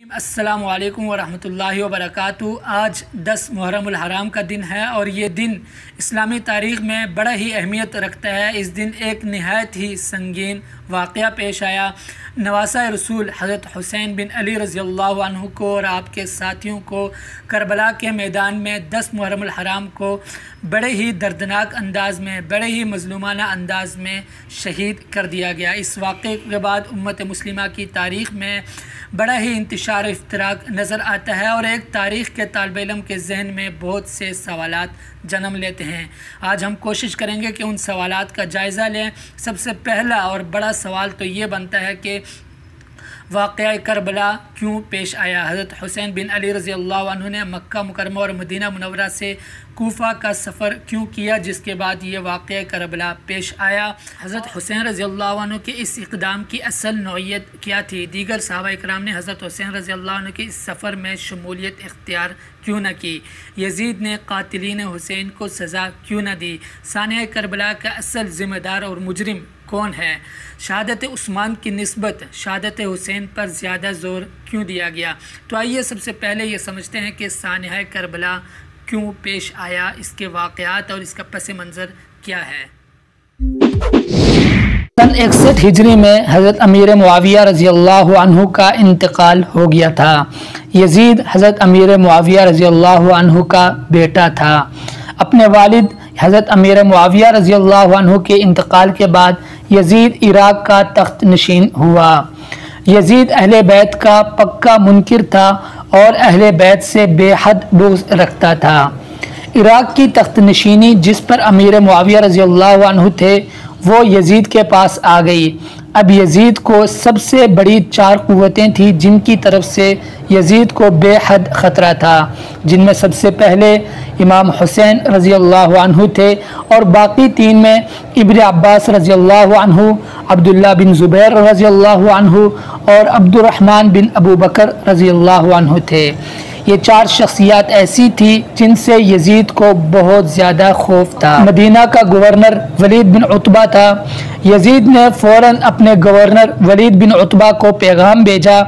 السلام علیکم ورحمۃ اللہ وبرکاتہ۔ آج 10 محرم الحرام کا دن ہے اور یہ دن اسلامی تاریخ میں بڑا ہی اہمیت رکھتا ہے۔ اس دن ایک نہایت ہی سنگین واقعہ پیش آیا۔ نواسہ رسول حضرت حسین بن علی رضی اللہ عنہ کو اور آپ کے ساتھیوں کو کربلا کے میدان میں 10 محرم الحرام کو بڑے ہی دردناک انداز میں، بڑے ہی مظلومانہ انداز میں شہید کر دیا گیا۔ اس واقعے کے بعد امت مسلمہ کی تاریخ میں بڑا ہی انتشار و افتراق نظر آتا ہے اور ایک تاریخ کے طالب علم کے ذہن میں بہت سے سوالات جنم لیتے ہیں۔ آج ہم کوشش کریں گے کہ ان سوالات کا جائزہ لیں۔ سب سے پہلا اور بڑا سوال تو یہ بنتا ہے کہ واقعہ کربلا کیوں پیش آیا؟ حضرت حسین بن علی رضی اللہ عنہ نے مکہ مکرمہ اور مدینہ منورہ سے کوفہ کا سفر کیوں کیا، جس کے بعد یہ واقعہ کربلا پیش آیا؟ حضرت حسین رضی اللہ عنہ کے اس اقدام کی اصل نوعیت کیا تھی؟ دیگر صحابہ اکرام نے حضرت حسین رضی اللہ عنہ کے اس سفر میں شمولیت اختیار کیوں نہ کی؟ یزید نے قاتلین حسین کو سزا کیوں نہ دی؟ سانحہ کربلا کا اصل ذمہ دار اور مجرم کون ہے؟ شہادت عثمان کی نسبت شہادت حسین پر زیادہ زور کیوں دیا گیا؟ تو آئیے سب سے پہلے یہ سمجھتے ہیں کہ سانحہ کربلا کیوں پیش آیا، اس کے واقعات اور اس کا پس منظر کیا ہے۔ سن 61 ہجری میں حضرت امیر معاویہ رضی اللہ عنہ کا انتقال ہو گیا تھا۔ یزید حضرت امیر معاویہ رضی اللہ عنہ کا بیٹا تھا۔ اپنے والد حضرت امیر معاویہ رضی اللہ عنہ کے انتقال کے بعد یزید عراق کا تخت نشین ہوا۔ یزید اہل بیت کا پکا منکر تھا اور اہل بیت سے بے حد بغض رکھتا تھا۔ عراق کی تخت نشینی جس پر امیر معاویہ رضی اللہ عنہ تھے وہ یزید کے پاس آ گئی۔ اب یزید کو سب سے بڑی 4 قوتیں تھیں جن کی طرف سے یزید کو بے حد خطرہ تھا، جن میں سب سے پہلے امام حسین رضی اللہ عنہ تھے اور باقی 3 میں ابن عباس رضی اللہ عنہ، عبداللہ بن زبیر رضی اللہ عنہ اور عبد الرحمن بن ابو بکر رضی اللہ عنہ تھے۔ یہ 4 شخصیات ایسی تھی جن سے یزید کو بہت زیادہ خوف تھا۔ مدینہ کا گورنر ولید بن عتبہ تھا۔ یزید نے فوراً اپنے گورنر ولید بن عتبہ کو پیغام بھیجا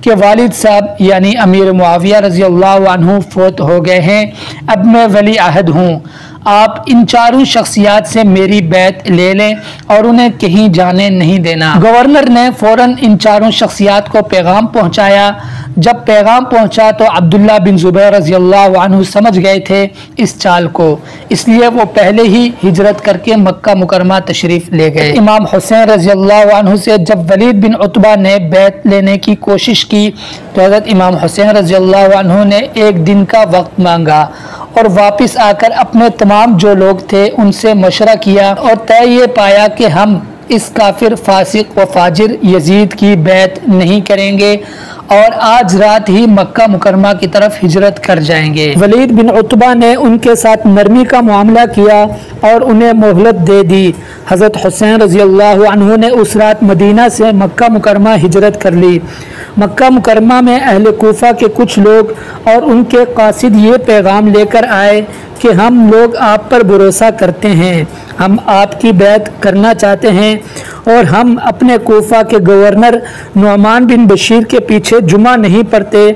کہ والد صاحب یعنی امیر معاویہ رضی اللہ عنہ فوت ہو گئے ہیں، اب میں ولی عہد ہوں، آپ ان 4 شخصیات سے میری بیعت لے لیں اور انہیں کہیں جانے نہیں دینا۔ گورنر نے فوراً ان 4 شخصیات کو پیغام پہنچایا۔ جب پیغام پہنچا تو عبداللہ بن زبیر رضی اللہ عنہ سمجھ گئے تھے اس چال کو، اس لیے وہ پہلے ہی ہجرت کر کے مکہ مکرمہ تشریف لے گئے۔ امام حسین رضی اللہ عنہ سے جب ولید بن عتبہ نے بیعت لینے کی کوشش کی تو حضرت امام حسین رضی اللہ عنہ نے 1 دن کا وقت مانگا اور واپس آ کر اپنے تمام جو لوگ تھے ان سے مشورہ کیا اور طے یہ پایا کہ ہم اس کافر فاسق و فاجر یزید کی بیعت نہیں کریں گے اور آج رات ہی مکہ مکرمہ کی طرف ہجرت کر جائیں گے۔ ولید بن عتبہ نے ان کے ساتھ نرمی کا معاملہ کیا اور انہیں مہلت دے دی۔ حضرت حسین رضی اللہ عنہ نے اس رات مدینہ سے مکہ مکرمہ ہجرت کر لی۔ مکہ مکرمہ میں اہل کوفہ کے کچھ لوگ اور ان کے قاصد یہ پیغام لے کر آئے کہ ہم لوگ آپ پر بھروسہ کرتے ہیں، ہم آپ کی بیعت کرنا چاہتے ہیں اور ہم اپنے کوفہ کے گورنر نعمان بن بشیر کے پیچھے جمعہ نہیں پڑھتے،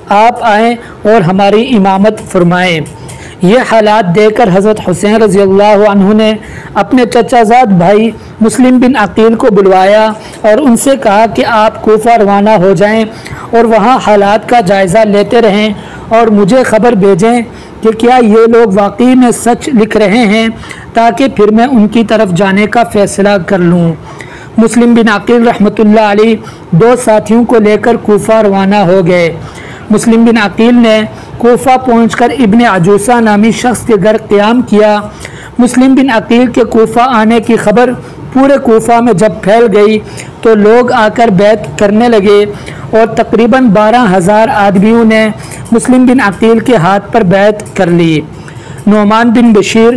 آپ آئیں اور ہماری امامت فرمائیں۔ یہ حالات دیکھ کر حضرت حسین رضی اللہ عنہ نے اپنے چچا زاد بھائی مسلم بن عقیل کو بلوایا اور ان سے کہا کہ آپ کوفہ روانہ ہو جائیں اور وہاں حالات کا جائزہ لیتے رہیں اور مجھے خبر بھیجیں کہ کیا یہ لوگ واقعی میں سچ لکھ رہے ہیں، تاکہ پھر میں ان کی طرف جانے کا فیصلہ کر لوں۔ مسلم بن عقیل رحمۃ اللہ علیہ 2 ساتھیوں کو لے کر کوفہ روانہ ہو گئے۔ مسلم بن عقیل نے کوفہ پہنچ کر ابن عجوسہ نامی شخص کے گھر قیام کیا۔ مسلم بن عقیل کے کوفہ آنے کی خبر پورے کوفہ میں جب پھیل گئی تو لوگ آ کر بیعت کرنے لگے اور تقریباً 12,000 آدمیوں نے مسلم بن عقیل کے ہاتھ پر بیعت کر لی۔ نعمان بن بشیر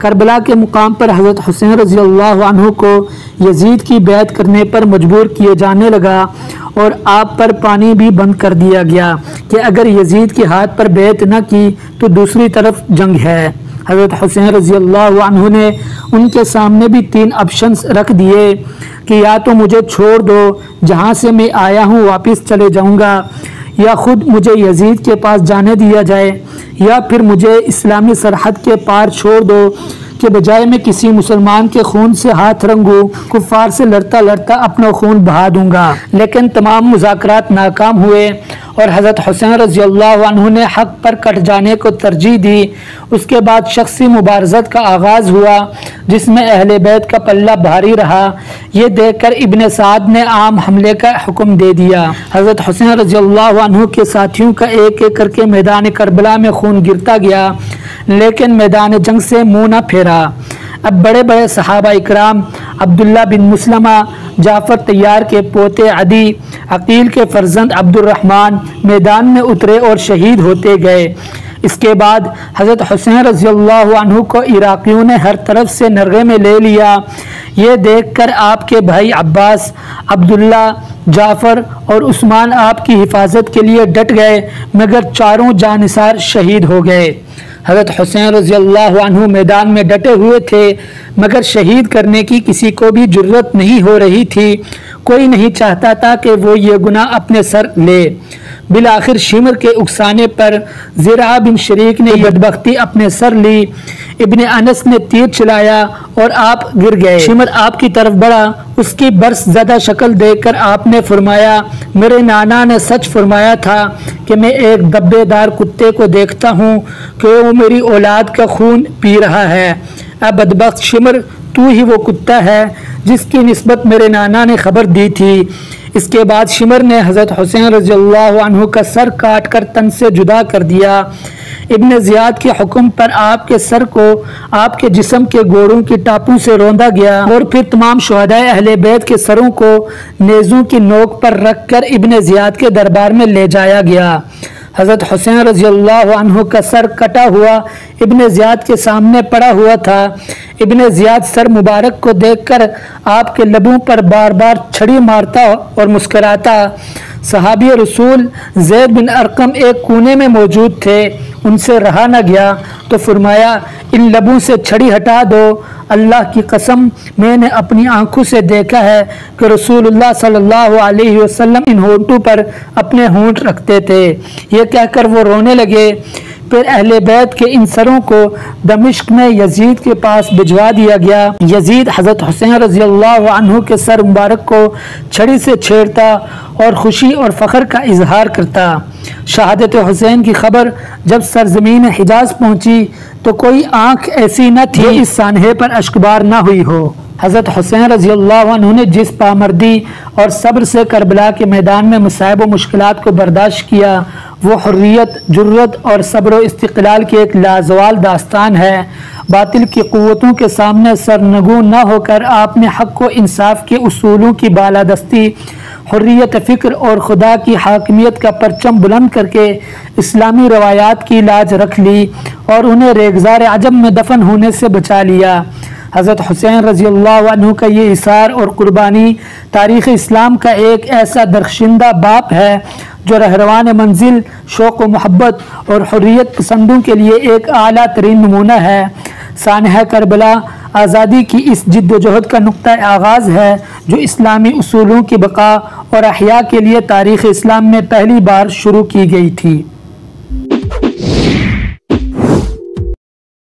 کربلا کے مقام پر حضرت حسین رضی اللہ عنہ کو یزید کی بیعت کرنے پر مجبور کیے جانے لگا اور آپ پر پانی بھی بند کر دیا گیا کہ اگر یزید کے ہاتھ پر بیعت نہ کی تو دوسری طرف جنگ ہے۔ حضرت حسین رضی اللہ عنہ نے ان کے سامنے بھی 3 آپشنز رکھ دیے کہ یا تو مجھے چھوڑ دو، جہاں سے میں آیا ہوں واپس چلے جاؤں گا، یا خود مجھے یزید کے پاس جانے دیا جائے، یا پھر مجھے اسلامی سرحد کے پار چھوڑ دو کہ بجائے میں کسی مسلمان کے خون سے ہاتھ رنگوں، کفار سے لڑتا لڑتا اپنا خون بہا دوں گا۔ لیکن تمام مذاکرات ناکام ہوئے اور حضرت حسین رضی اللہ عنہ نے حق پر کٹ جانے کو ترجیح دی۔ اس کے بعد شخصی مبارزت کا آغاز ہوا جس میں اہل بیت کا پلہ بھاری رہا۔ یہ دیکھ کر ابن سعد نے عام حملے کا حکم دے دیا۔ حضرت حسین رضی اللہ عنہ کے ساتھیوں کا ایک ایک کر کے میدان کربلا میں خون گرتا گیا، لیکن میدان جنگ سے منہ نہ پھیرا۔ اب بڑے بڑے صحابہ اکرام عبداللہ بن مسلمہ، جعفر طیار کے پوتے عدی، عقیل کے فرزند عبد الرحمن میدان میں اترے اور شہید ہوتے گئے۔ اس کے بعد حضرت حسین رضی اللہ عنہ کو عراقیوں نے ہر طرف سے نرغے میں لے لیا۔ یہ دیکھ کر آپ کے بھائی عباس، عبداللہ، جعفر اور عثمان آپ کی حفاظت کے لیے ڈٹ گئے، مگر چاروں جانثار شہید ہو گئے۔ حضرت حسین رضی اللہ عنہ میدان میں ڈٹے ہوئے تھے، مگر شہید کرنے کی کسی کو بھی جرت نہیں ہو رہی تھی۔ کوئی نہیں چاہتا تھا کہ وہ یہ گناہ اپنے سر لے۔ بالآخر شمر کے اکسانے پر زرعہ بن شریک نے بدبختی اپنے سر لی۔ ابن انس نے تیر چلایا اور آپ گر گئے۔ شمر آپ کی طرف بڑھا، اس کی برس زدہ شکل دیکھ کر آپ نے فرمایا، میرے نانا نے سچ فرمایا تھا کہ میں ایک دبے دار کتے کو دیکھتا ہوں کہ وہ میری اولاد کا خون پی رہا ہے۔ اے بدبخت شمر، تو ہی وہ کتا ہے جس کی نسبت میرے نانا نے خبر دی تھی۔ اس کے بعد شمر نے حضرت حسین رضی اللہ عنہ کا سر کاٹ کر تن سے جدا کر دیا۔ ابن زیاد کے حکم پر آپ کے سر کو آپ کے جسم کے گوڑوں کی ٹاپوں سے روندا گیا اور پھر تمام شہداء اہل بیت کے سروں کو نیزوں کی نوک پر رکھ کر ابن زیاد کے دربار میں لے جایا گیا۔ حضرت حسین رضی اللہ عنہ کا سر کٹا ہوا ابن زیاد کے سامنے پڑا ہوا تھا۔ ابن زیاد سر مبارک کو دیکھ کر آپ کے لبوں پر بار بار چھڑی مارتا اور مسکراتا۔ صحابی رسول زید بن ارقم ایک کونے میں موجود تھے، ان سے رہا نہ گیا تو فرمایا، ان لبوں سے چھڑی ہٹا دو، اللہ کی قسم میں نے اپنی آنکھوں سے دیکھا ہے کہ رسول اللہ صلی اللہ علیہ وسلم ان ہونٹوں پر اپنے ہونٹ رکھتے تھے۔ یہ کہہ کر وہ رونے لگے۔ پھر اہل بیت کے ان سروں کو دمشق میں یزید کے پاس بھجوا دیا گیا۔ یزید حضرت حسین رضی اللہ عنہ کے سر مبارک کو چھڑی سے چھیڑتا اور خوشی اور فخر کا اظہار کرتا۔ شہادت حسین کی خبر جب سرزمین حجاز پہنچی تو کوئی آنکھ ایسی نہ تھی اس سانحے پر اشکبار نہ ہوئی ہو۔ حضرت حسین رضی اللہ عنہ نے جس پامردی اور صبر سے کربلا کے میدان میں مصائب و مشکلات کو برداشت کیا، وہ حریت، جرت اور صبر و استقلال کی ایک لازوال داستان ہے۔ باطل کی قوتوں کے سامنے سرنگوں نہ ہو کر آپ نے حق و انصاف کے اصولوں کی بالادستی، حریت فکر اور خدا کی حاکمیت کا پرچم بلند کر کے اسلامی روایات کی لاج رکھ لی اور انہیں ریگزار عجم میں دفن ہونے سے بچا لیا۔ حضرت حسین رضی اللہ عنہ کا یہ اثار اور قربانی تاریخ اسلام کا ایک ایسا درخشندہ باپ ہے جو رہروان منزل، شوق و محبت اور حریت پسندوں کے لیے ایک اعلیٰ ترین نمونہ ہے۔ سانحہ کربلا آزادی کی اس جد و جہد کا نقطہ آغاز ہے جو اسلامی اصولوں کی بقا اور احیاء کے لیے تاریخ اسلام میں پہلی بار شروع کی گئی تھی۔